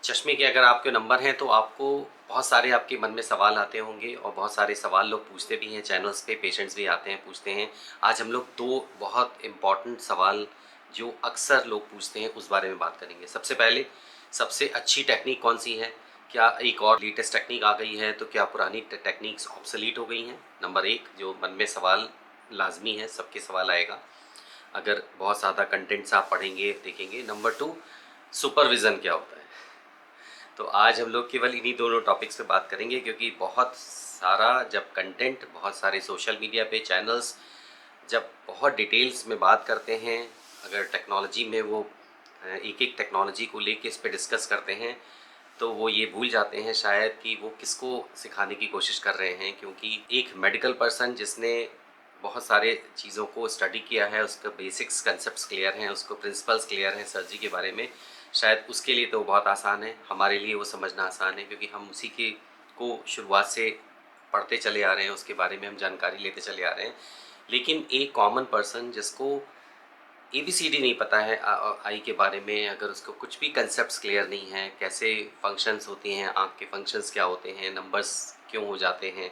चश्मे के अगर आपके नंबर हैं तो आपको बहुत सारे आपके मन में सवाल आते होंगे और बहुत सारे सवाल लोग पूछते भी हैं चैनल्स पे, पेशेंट्स भी आते हैं पूछते हैं। आज हम लोग दो बहुत इम्पॉर्टेंट सवाल जो अक्सर लोग पूछते हैं उस बारे में बात करेंगे। सबसे पहले, सबसे अच्छी टेक्निक कौन सी है? क्या एक और लेटेस्ट टेक्निक आ गई है? तो क्या पुरानी टेक्निक्स ऑब्सोलीट हो गई हैं? नंबर एक, जो मन में सवाल लाजमी है, सबके सवाल आएगा अगर बहुत ज़्यादा कंटेंट्स आप पढ़ेंगे देखेंगे। नंबर टू, सुपरविज़न क्या होता है? तो आज हम लोग केवल इन्हीं दोनों टॉपिक्स पे बात करेंगे, क्योंकि बहुत सारा जब कंटेंट, बहुत सारे सोशल मीडिया पे चैनल्स जब बहुत डिटेल्स में बात करते हैं, अगर टेक्नोलॉजी में वो एक एक टेक्नोलॉजी को लेके इस पे डिस्कस करते हैं, तो वो ये भूल जाते हैं शायद कि वो किसको सिखाने की कोशिश कर रहे हैं। क्योंकि एक मेडिकल पर्सन जिसने बहुत सारे चीज़ों को स्टडी किया है, उसका बेसिक्स कंसेप्ट्स क्लियर हैं, उसको प्रिंसिपल्स क्लियर हैं सर्जरी के बारे में, शायद उसके लिए तो बहुत आसान है, हमारे लिए वो समझना आसान है क्योंकि हम उसी के को शुरुआत से पढ़ते चले आ रहे हैं, उसके बारे में हम जानकारी लेते चले आ रहे हैं। लेकिन एक कॉमन पर्सन जिसको ABCD नहीं पता है आई के बारे में, अगर उसको कुछ भी कंसेप्ट्स क्लियर नहीं है, कैसे फंक्शंस होती हैं, आँख के फंक्शंस क्या होते हैं, नंबर्स क्यों हो जाते हैं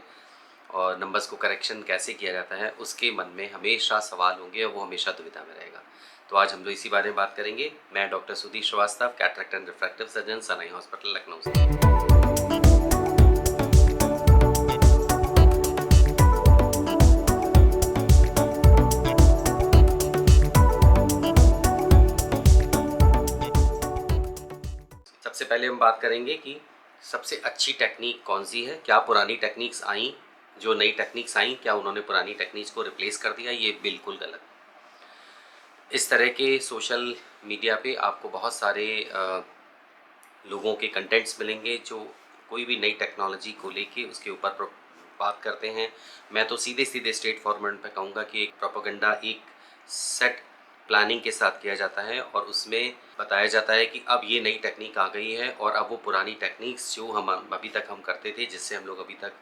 और नंबर्स को करेक्शन कैसे किया जाता है, उसके मन में हमेशा सवाल होंगे और वो हमेशा दुविधा में रहेगा। तो आज हम लोग इसी बारे में बात करेंगे। मैं doctor Sudhir Srivastava, cataract and refractive surgeon, Sanai hospital, Lucknow से। सबसे पहले हम बात करेंगे कि सबसे अच्छी टेक्निक कौन सी है। क्या पुरानी टेक्निक्स आई, जो नई टेक्निक्स आई, क्या उन्होंने पुरानी टेक्निक्स को रिप्लेस कर दिया? ये बिल्कुल गलत। इस तरह के सोशल मीडिया पे आपको बहुत सारे लोगों के कंटेंट्स मिलेंगे जो कोई भी नई टेक्नोलॉजी को लेके उसके ऊपर बात करते हैं। मैं तो सीधे सीधे स्ट्रेट फॉरवर्ड पे कहूँगा कि एक प्रोपेगेंडा एक सेट प्लानिंग के साथ किया जाता है और उसमें बताया जाता है कि अब ये नई टेक्निक आ गई है और अब वो पुरानी टेक्निक्स जो हम अभी तक हम करते थे, जिससे हम लोग अभी तक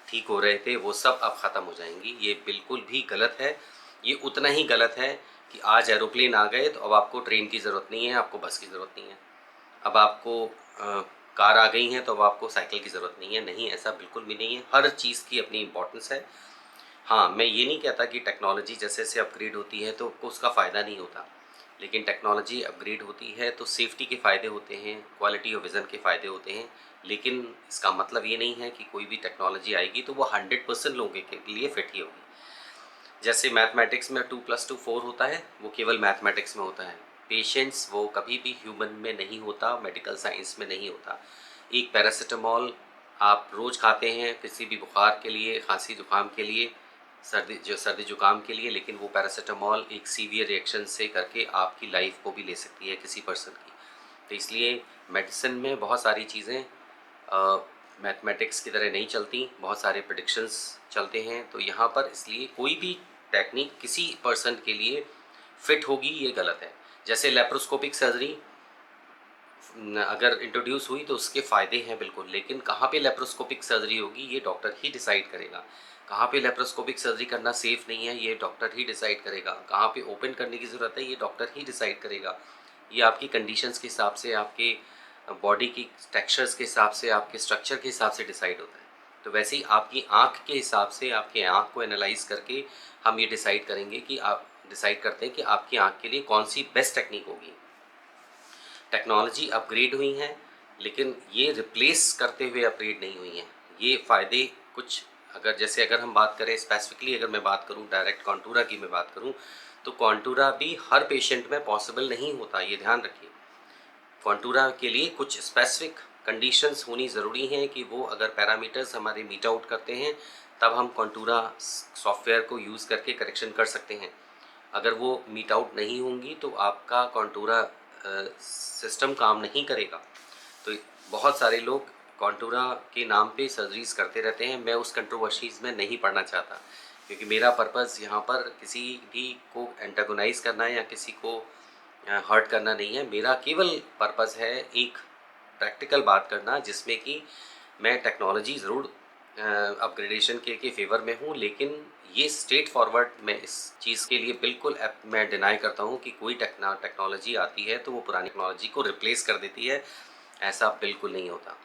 ठीक हो रहे थे, वो सब अब ख़त्म हो जाएंगी। ये बिल्कुल भी गलत है। ये उतना ही गलत है कि आज एरोप्लेन आ गए तो अब आपको ट्रेन की ज़रूरत नहीं है, आपको बस की ज़रूरत नहीं है। अब आपको कार आ गई हैं तो अब आपको साइकिल की ज़रूरत नहीं है। नहीं, ऐसा बिल्कुल भी नहीं है। हर चीज़ की अपनी इम्पोर्टेंस है। हाँ, मैं ये नहीं कहता कि टेक्नोलॉजी जैसे जैसे अपग्रेड होती है तो उसका फ़ायदा नहीं होता, लेकिन टेक्नोलॉजी अपग्रेड होती है तो सेफ्टी के फ़ायदे होते हैं, क्वालिटी और विज़न के फ़ायदे होते हैं। लेकिन इसका मतलब ये नहीं है कि कोई भी टेक्नोलॉजी आएगी तो वो 100% लोगों के लिए फिट ही होगी। जैसे मैथमेटिक्स में 2+2 4 होता है, वो केवल मैथमेटिक्स में होता है। पेशेंस वो कभी भी ह्यूमन में नहीं होता, मेडिकल साइंस में नहीं होता। एक पैरासिटामॉल आप रोज़ खाते हैं किसी भी बुखार के लिए, खांसी जुकाम के लिए, सर्दी जुकाम के लिए, लेकिन वो पैरासिटामॉल एक सीवियर रिएक्शन से करके आपकी लाइफ को भी ले सकती है किसी पर्सन की। तो इसलिए मेडिसिन में बहुत सारी चीज़ें मैथमेटिक्स की तरह नहीं चलती, बहुत सारे प्रेडिक्शंस चलते हैं। तो यहाँ पर इसलिए कोई भी टेक्निक किसी पर्सन के लिए फिट होगी ये गलत है। जैसे लेप्रोस्कोपिक सर्जरी अगर इंट्रोड्यूस हुई तो उसके फ़ायदे हैं बिल्कुल, लेकिन कहाँ पे लेप्रोस्कोपिक सर्जरी होगी ये डॉक्टर ही डिसाइड करेगा। कहाँ पे लेप्रोस्कोपिक सर्जरी करना सेफ़ नहीं है ये डॉक्टर ही डिसाइड करेगा। कहाँ पे ओपन करने की ज़रूरत है ये डॉक्टर ही डिसाइड करेगा। ये आपकी कंडीशंस के हिसाब से, आपके बॉडी की टेक्सचर्स के हिसाब से, आपके स्ट्रक्चर के हिसाब से डिसाइड होता है। तो वैसे ही आपकी आँख के हिसाब से, आपकी आँख को एनालाइज़ करके हम ये डिसाइड करेंगे कि आप डिसाइड करते हैं कि आपकी आँख के लिए कौन सी बेस्ट टेक्निक होगी। टेक्नोलॉजी अपग्रेड हुई हैं, लेकिन ये रिप्लेस करते हुए अपग्रेड नहीं हुई हैं। ये फ़ायदे कुछ, अगर हम बात करें स्पेसिफिकली, अगर मैं बात करूँ डायरेक्ट कॉन्टूरा की मैं बात करूँ, तो कॉन्टूरा भी हर पेशेंट में पॉसिबल नहीं होता, ये ध्यान रखिए। कॉन्टूरा के लिए कुछ स्पेसिफिक कंडीशंस होनी ज़रूरी हैं कि वो अगर पैरामीटर्स हमारे मीट आउट करते हैं तब हम कॉन्टूरा सॉफ्टवेयर को यूज़ करके करेक्शन कर सकते हैं। अगर वो मीट आउट नहीं होंगी तो आपका कॉन्टूरा सिस्टम काम नहीं करेगा। तो बहुत सारे लोग कॉन्टूरा के नाम पे सर्जरीज करते रहते हैं। मैं उस कंट्रोवर्सीज़ में नहीं पढ़ना चाहता, क्योंकि मेरा पर्पज़ यहाँ पर किसी भी को एंटागोनाइज़ करना है या किसी को हर्ट करना नहीं है। मेरा केवल पर्पज़ है एक प्रैक्टिकल बात करना, जिसमें कि मैं टेक्नोलॉजी ज़रूर अपग्रेडेशन के फेवर में हूँ, लेकिन ये स्ट्रेट फॉरवर्ड मैं इस चीज़ के लिए बिल्कुल मैं डिनाई करता हूँ कि कोई टेक्नोलॉजी आती है तो वो पुरानी टेक्नोलॉजी को रिप्लेस कर देती है। ऐसा बिल्कुल नहीं होता,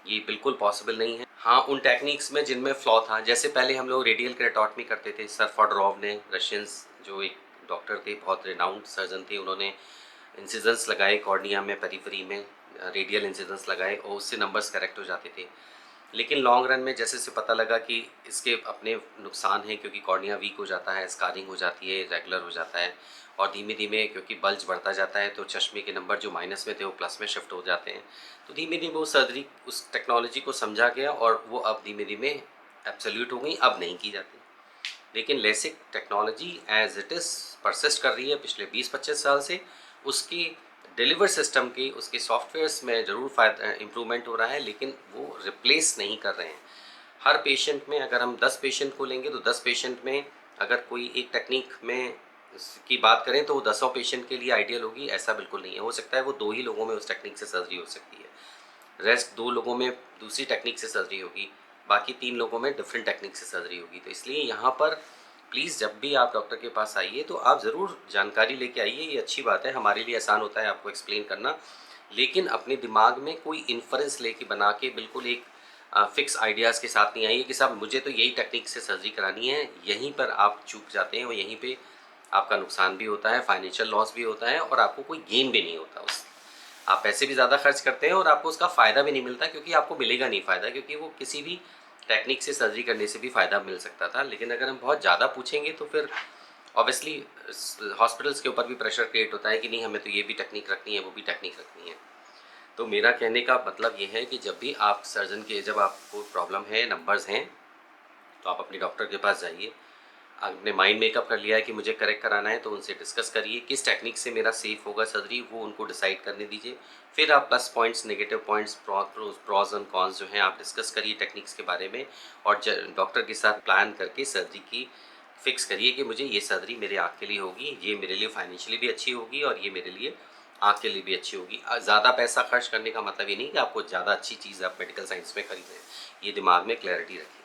ये बिल्कुल पॉसिबल नहीं है। हाँ, उन टेक्निक्स में जिनमें फ्लॉ था, जैसे पहले हम लोग रेडियल केराटोटमी करते थे, सर फॉडरॉव ने, रशियंस जो एक डॉक्टर थे, बहुत रिनाउंड सर्जन थे, उन्होंने इंसिजन्स लगाए कॉर्निया में, पेरिफेरी में रेडियल इंसिजन्स लगाए और उससे नंबर्स करेक्ट हो जाते थे। लेकिन लॉन्ग रन में जैसे से पता लगा कि इसके अपने नुकसान हैं, क्योंकि कॉर्निया वीक हो जाता है, स्कारिंग हो जाती है, रेगुलर हो जाता है, और धीमे धीमे क्योंकि बल्ज बढ़ता जाता है तो चश्मे के नंबर जो माइनस में थे वो प्लस में शिफ्ट हो जाते हैं। तो धीमे धीमे वो सर्जरी उस टेक्नोलॉजी को समझा गया और वो अब धीमे धीमे एब्सोल्यूट हो गई, अब नहीं की जाती। लेकिन LASIK technology as it is persist कर रही है पिछले 20-25 साल से। उसकी डिलीवर सिस्टम की, उसके सॉफ्टवेयर्स में ज़रूर फ़ायदा इम्प्रूवमेंट हो रहा है, लेकिन वो रिप्लेस नहीं कर रहे हैं। हर पेशेंट में अगर हम 10 पेशेंट को लेंगे तो 10 पेशेंट में अगर कोई एक टेक्निक में की बात करें तो वो 10 पेशेंट के लिए आइडियल होगी, ऐसा बिल्कुल नहीं है। हो सकता है वो 2 ही लोगों में उस टेक्निक से सर्जरी हो सकती है, रेस्ट 2 लोगों में दूसरी टेक्निक से सर्जरी होगी, बाकी 3 लोगों में डिफरेंट टेक्निक से सर्जरी होगी। तो इसलिए यहाँ पर प्लीज़ जब भी आप डॉक्टर के पास आइए तो आप ज़रूर जानकारी लेके आइए, ये अच्छी बात है, हमारे लिए आसान होता है आपको एक्सप्लेन करना। लेकिन अपने दिमाग में कोई इन्फरेंस लेके बना के बिल्कुल एक फिक्स आइडियाज़ के साथ नहीं आइए कि साहब मुझे तो यही टेक्निक से सर्जरी करानी है। यहीं पर आप चूक जाते हैं और यहीं पे आपका नुकसान भी होता है, फाइनेंशियल लॉस भी होता है और आपको कोई गेन भी नहीं होता उससे। आप पैसे भी ज़्यादा खर्च करते हैं और आपको उसका फ़ायदा भी नहीं मिलता, क्योंकि आपको मिलेगा नहीं फ़ायदा, क्योंकि वो किसी भी टेक्निक से सर्जरी करने से भी फ़ायदा मिल सकता था। लेकिन अगर हम बहुत ज़्यादा पूछेंगे तो फिर ऑब्वियसली हॉस्पिटल्स के ऊपर भी प्रेशर क्रिएट होता है कि नहीं, हमें तो ये भी टेक्निक रखनी है, वो भी टेक्निक रखनी है। तो मेरा कहने का मतलब ये है कि जब भी आप सर्जन के, जब आपको प्रॉब्लम है, नंबर्स हैं, तो आप अपने डॉक्टर के पास जाइए। आपने माइंड मेकअप कर लिया है कि मुझे करेक्ट कराना है, तो उनसे डिस्कस करिए किस टेक्निक से मेरा सेफ होगा सर्जरी, वो उनको डिसाइड करने दीजिए। फिर आप plus points, negative points, pros and cons जो हैं आप डिस्कस करिए टेक्निक्स के बारे में, और डॉक्टर के साथ प्लान करके सर्जरी की फिक्स करिए कि मुझे ये सर्जरी मेरे आँख के लिए होगी, ये मेरे लिए फाइनेंशियली भी अच्छी होगी और ये मेरे लिए आँख के लिए भी अच्छी होगी। ज़्यादा पैसा खर्च करने का मतलब ये नहीं कि आपको ज़्यादा अच्छी चीज़ आप मेडिकल साइंस में खरीद रहे हैं, ये दिमाग में क्लैरिटी रखिए।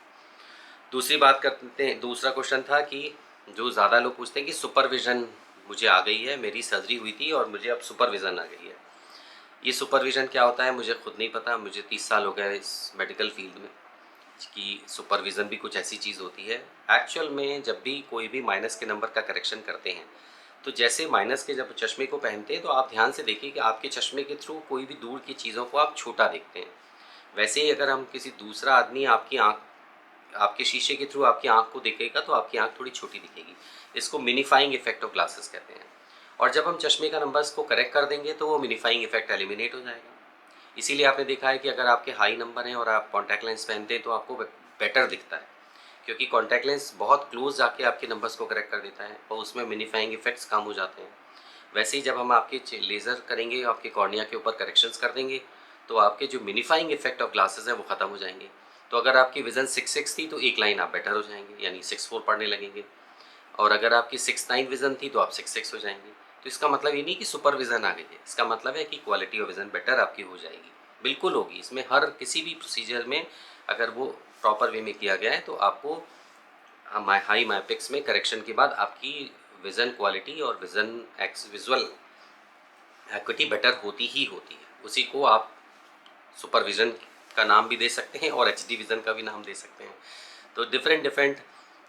दूसरी बात करते हैं, दूसरा क्वेश्चन था कि जो ज़्यादा लोग पूछते हैं कि सुपरविज़न मुझे आ गई है, मेरी सर्जरी हुई थी और मुझे अब सुपरविज़न आ गई है। ये सुपरविज़न क्या होता है मुझे खुद नहीं पता, मुझे 30 साल हो गए इस मेडिकल फील्ड में, कि सुपरविज़न भी कुछ ऐसी चीज़ होती है। एक्चुअल में जब भी कोई भी माइनस के नंबर का करेक्शन करते हैं, तो जैसे माइनस के जब चश्मे को पहनते हैं तो आप ध्यान से देखिए कि आपके चश्मे के थ्रू कोई भी दूर की चीज़ों को आप छोटा देखते हैं। वैसे ही अगर हम किसी दूसरा आदमी आपकी आँख, आपके शीशे के थ्रू आपकी आँख को देखेगा तो आपकी आँख थोड़ी छोटी दिखेगी। इसको मिनीफाइंग इफेक्ट ऑफ ग्लासेस कहते हैं। और जब हम चश्मे का नंबर्स को करेक्ट कर देंगे तो वो मिनीफाइंग इफेक्ट एलिमिनेट हो जाएगा। इसीलिए आपने देखा है कि अगर आपके हाई नंबर हैं और आप कॉन्टैक्ट लेंस पहनते हैं तो आपको बेटर दिखता है, क्योंकि कॉन्टैक्ट लेंस बहुत क्लोज जाके आपके नंबर्स को करेक्ट कर देता है और उसमें मिनीफाइंग इफेक्ट्स कम हो जाते हैं। वैसे ही जब हम आपके लेज़र करेंगे, आपके कॉर्निया के ऊपर करेक्शंस कर देंगे, तो आपके जो मिनीफाइंग इफेक्ट ऑफ ग्लासेस हैं वो ख़त्म हो जाएंगे। तो अगर आपकी विज़न 6/6 थी तो एक लाइन आप बेटर हो जाएंगे, यानी 6/4 पढ़ने लगेंगे। और अगर आपकी 6/9 विज़न थी तो आप 6/6 हो जाएंगे। तो इसका मतलब ये नहीं कि सुपर विज़न आ गई है, इसका मतलब है कि क्वालिटी ऑफ विज़न बेटर आपकी हो जाएगी, बिल्कुल होगी। इसमें हर किसी भी प्रोसीजर में अगर वो प्रॉपर वे में किया गया है तो आपको हाई माइपिक्स में करेक्शन के बाद आपकी विज़न क्वालिटी और विजुअल एक्विटी बेटर होती ही होती है। उसी को आप सुपरविज़न का नाम भी दे सकते हैं और एचडी विज़न का भी नाम दे सकते हैं। तो डिफरेंट डिफरेंट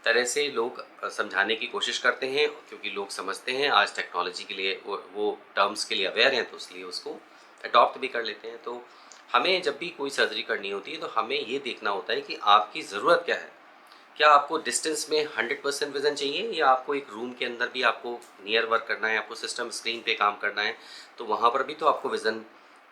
तरह से लोग समझाने की कोशिश करते हैं, क्योंकि लोग समझते हैं आज टेक्नोलॉजी के लिए, वो टर्म्स के लिए अवेयर हैं, तो इसलिए उसको अडॉप्ट भी कर लेते हैं। तो हमें जब भी कोई सर्जरी करनी होती है तो हमें ये देखना होता है कि आपकी ज़रूरत क्या है। क्या आपको डिस्टेंस में 100% विज़न चाहिए, या आपको एक रूम के अंदर भी आपको नियर वर्क करना है, आपको सिस्टम स्क्रीन पे काम करना है, तो वहाँ पर भी तो आपको विज़न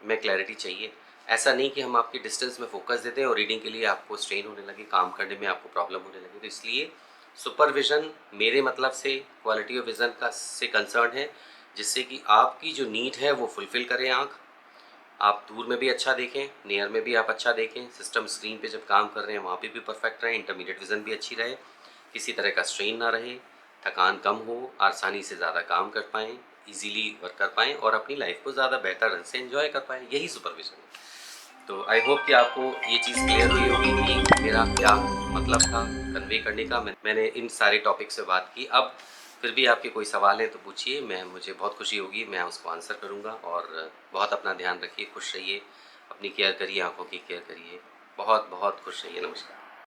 में क्लैरिटी चाहिए। ऐसा नहीं कि हम आपकी डिस्टेंस में फोकस देते हैं और रीडिंग के लिए आपको स्ट्रेन होने लगे, काम करने में आपको प्रॉब्लम होने लगे। तो इसलिए सुपरविज़न मेरे मतलब से क्वालिटी ऑफ विज़न का से कंसर्न है, जिससे कि आपकी जो नीड है वो फुलफ़िल करे आँख, आप दूर में भी अच्छा देखें, नियर में भी आप अच्छा देखें, सिस्टम स्क्रीन पे जब काम कर रहे हैं वहाँ पे भी परफेक्ट रहे, इंटरमीडिएट विज़न भी अच्छी रहे, किसी तरह का स्ट्रेन ना रहे, थकान कम हो, आसानी से ज़्यादा काम कर पाएँ, इजीली वर्क कर पाएँ और अपनी लाइफ को ज़्यादा बेहतर ढंग से एंजॉय कर पाएँ, यही सुपरविज़न है। तो आई होप कि आपको ये चीज़ क्लियर हुई होगी कि मेरा क्या मतलब था कन्वे करने का। मैंने इन सारे टॉपिक से बात की। अब फिर भी आपके कोई सवाल हैं तो पूछिए, मुझे बहुत खुशी होगी, मैं उसको आंसर करूँगा। और बहुत अपना ध्यान रखिए, खुश रहिए अपनी केयर करिए, आँखों की केयर करिए। बहुत बहुत खुश रहिए। नमस्कार।